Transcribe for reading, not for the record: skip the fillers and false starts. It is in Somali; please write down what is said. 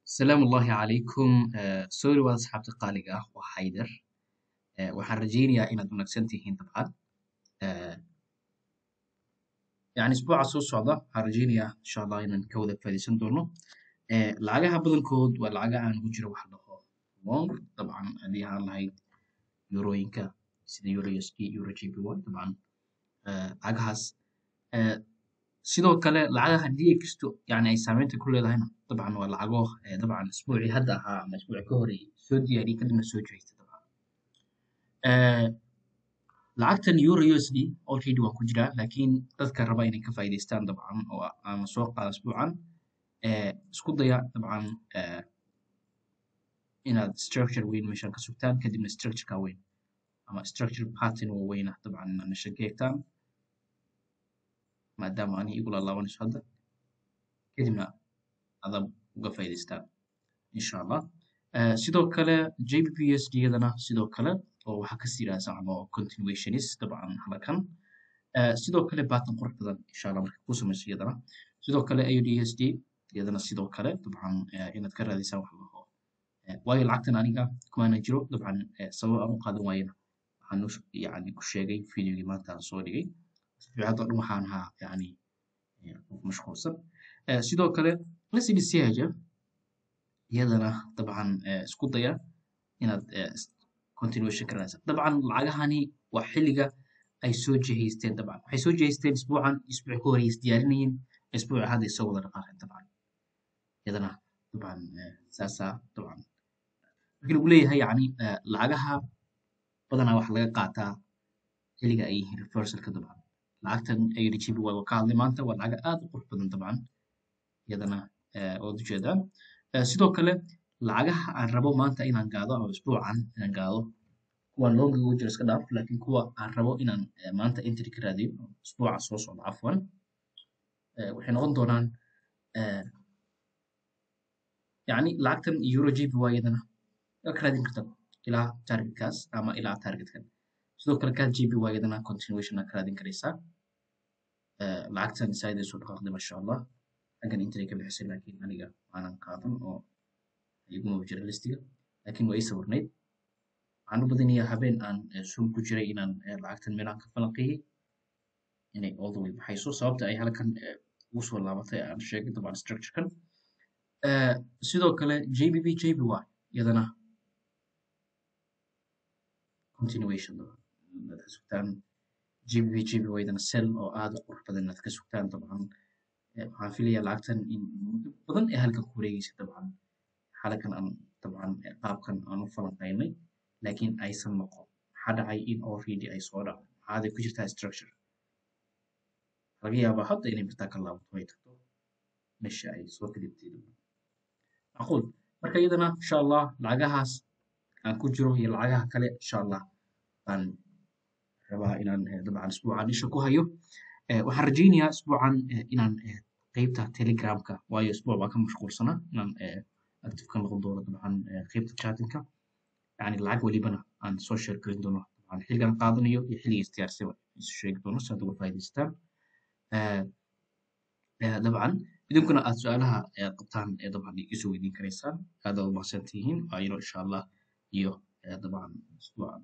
السلام الله عليكم سوري waa asxaabta qaaliga ah waa Xaydar waxaan rajaynayaa inaad wanaagsan tihiin dabcan yani isbuuca soo socda waxaan rajaynayaa insha Allah inaan ka wada faa'iideysan doono lacagaha badankood waa lacaga aan ugu jiro wax la dhaho long dabcan haddii aan lahayd eurooyinka sida euro USD euro JPY dabcan lacagahaas sidoo kale lacagaha haddii ay kasto yani ay saameynta ku leedahayna dabcan waa lacago dabcan isbuucii hadda ahaa ama isbuucii ka horeeyay soo diyaariyay kadibna soo jeestay dabcan lacagtan euro USD already waa ku jiraa laakiin dadka raba inay ka faa'iideystaan dabcan oo aan soo qaado isbuucan isku daya dabcan inaad structure weyn meeshan ka sugtaan kadibna structure ka weyn ama structure pattern oo weyn ah dabcan inaad meesha ka eegtaan maadaama aan igu laabanayso hadda kadibna aad uga faa'iideystaan insha Allah sidoo kale JPUSD yadana sidoo kale oo waxa ka sii raacsan oo continuationist dabcan halkan sidoo kale pattern qurux badan insha Allah marka ku samayso yadana sidoo kale AUDUSD yadana sidoo kale dabcan inaad ka raadisaan wax laho waayo lacagtan aniga kuma jiro dabcan sabab aan u qaadan waayna waxaan yani ku sheegay fiidiyoga maanta aan soo dhigay hadda dhan waxaan ahaa yani mashquulsan sidoo kale SDCH iyadana dabcan isku daya inaad continuation ka raadsan dabcan lacagahani waa xilliga ay soo jihaysteen dabcan waxay soo jihaysteen isbuucan isbuuc ka horeeyay isdiyaarinayeen isbuuc hadda soo wada dhaqaaqeen dabcan iyadana dabcan saasa dabcan markii lagu leeyahay yani lacagaha badanaa wax laga qaataa xilliga ay yihiin reversalka dabcan lacagtan AUDGB waa ka hadlay maanta waa lacag aad u qurux badan dabcan iyadana waad ujeedaan sidoo kale lacagaha aan rabo maanta inaan gaado ama isbuucan inaan gaado kuwa longa ugu jira iska dhaaf laakiin kuwa aan rabo inaan maanta entry ka raadiyo isbuuca soo socda cafwan waxay noqon doonaan yani lacagtan euro JPY yadana ka raadin kartaa ilaa targetkaas ama ilaa targetkan sidoo kale kan JPY yadana continuation ka raadin karaysaa lacagtan side soo dhaqaaqday masha Allah agan entry ka bixisay laakiin aniga aanan qaadan oo iguma jira listiga laakiin way sawirnayd waxaan u badinayaa habeen aan zoom ku jiray inaan lacagtan meelahan ka falanqeeyay inay all the way baxayso sababta ay halkan ugu soo laabatay aan sheegay dabcan structure-kan sidoo kale JPY iyadana continuation inaad ka sugtaan JPY iyadana sell oo aad u qurux badan inaad ka sugtaan dabcan waxaan filayaa lacagtan in muddo badan ay halkan ku wareegaysa dabcan halkan aan dabcan qaabkan aan u falanqeynay laakiin aysan noqon maxaa dhacay in already ay soo dhacday maxaaday ku jirtaa structure laga yaabaa hadda inay birtaa ka laabato ay tagto meesha ay soo kadibtay macquul marka iyadana insha Allah lacagahaas aan ku jiro iyo lacagaha kale insha Allah aan rabaa inaan dabcan isbuucan isha ku hayo waxaan rajaynayaa isbuucan inaan qaybta Telegramka waayo isbuuc baa ka mashquulsanaa inaan active ka noqon doono dabcan qaybta chattingka yani lacag walibana aan soo share garin doono dabcan xilligan qaadanayo iyo xilligiis diyaarsay isu sheegi doono si aad uga faa'iideystaan dabcan idinkuna aad su'aalaha qabtaan dabcan isu weydiin karaysaan aad u mahadsantihiin waa insha Allah iyo dabcan isbuucan